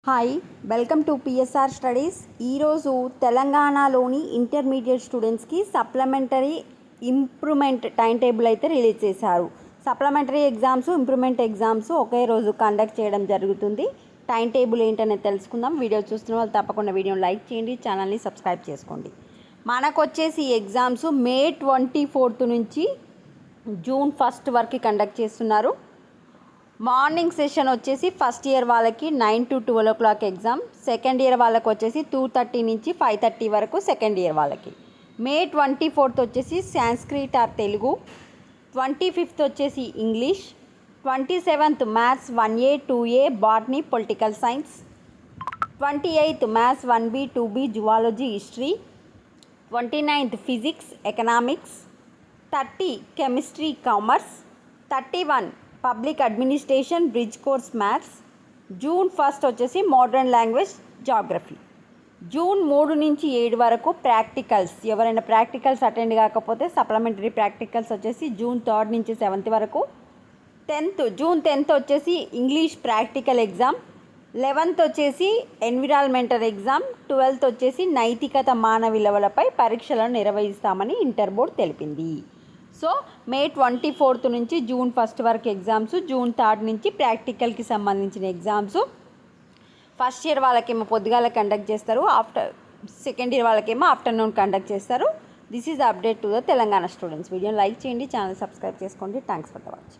Hi welcome to PSR studies. ఈరోజు తెలంగాణలోని intermediate స్టూడెంట్స్కి సప్లిమెంటరీ ఇంప్రూవ్మెంట్ టైం టేబుల్ అయితే రిలీజ్ చేశారు. సప్లిమెంటరీ ఎగ్జామ్స్, ఇంప్రూవ్మెంట్ ఎగ్జామ్స్ ఒకే రోజు కండక్ట్ చేయడం జరుగుతుంది. టైం టేబుల్ ఏంటనేది తెలుసుకుందాం. వీడియో చూస్తున్న వాళ్ళు తప్పకుండా వీడియోని లైక్ చేయండి, ఛానల్ని సబ్స్క్రైబ్ చేసుకోండి. మనకు వచ్చేసి ఎగ్జామ్స్ మే 24 నుంచి జూన్ 1 వరకు కండక్ట్ చేస్తున్నారు. మార్నింగ్ సెషన్ వచ్చేసి ఫస్ట్ ఇయర్ వాళ్ళకి 9 to 12 o'clock exam. Second year వాళ్ళకి వచ్చేసి 2:30 నుంచి 5:30 వరకు సెకండ్ ఇయర్ వాళ్ళకి. మే 24 వచ్చేసి సాంస్క్రిట్ ఆర్ తెలుగు, 25 వచ్చేసి English, 27 maths 1A 2A botany political science, 28 maths 1B 2B zoology history, 29 physics economics, 30 chemistry commerce, 31 public administration bridge course maths. June 1 వచ్చేసి modern language geography. June 3 నుంచి 7 వరకు ప్రాక్టికల్స్. ఎవరైనా practicals attend కాకపోతే supplementary practicals వచ్చేసి June 3 నుంచి 7 వరకు. June 10 వచ్చేసి English practical exam. 11th వచ్చేసి ఎన్విరాన్మెంటల్ ఎగ్జామ్. 12th వచ్చేసి నైతికత మానవ విలువలపై పరీక్షలను నిర్వహిస్తామని ఇంటర్ బోర్డ్ తెలిపింది. సో మే 24 నుంచి జూన్ 1 వరకు ఎగ్జామ్స్, జూన్ 3 నుంచి ప్రాక్టికల్కి సంబంధించిన ఎగ్జామ్స్. ఫస్ట్ ఇయర్ వాళ్ళకేమో పొద్దుగాల కండక్ట్ చేస్తారు, సెకండ్ ఇయర్ వాళ్ళకేమో ఆఫ్టర్నూన్ కండక్ట్ చేస్తారు. This is update to the Telangana students. వీడియోని లైక్ చేయండి, ఛానల్ సబ్స్క్రైబ్ చేసుకోండి. Thanks for the watch.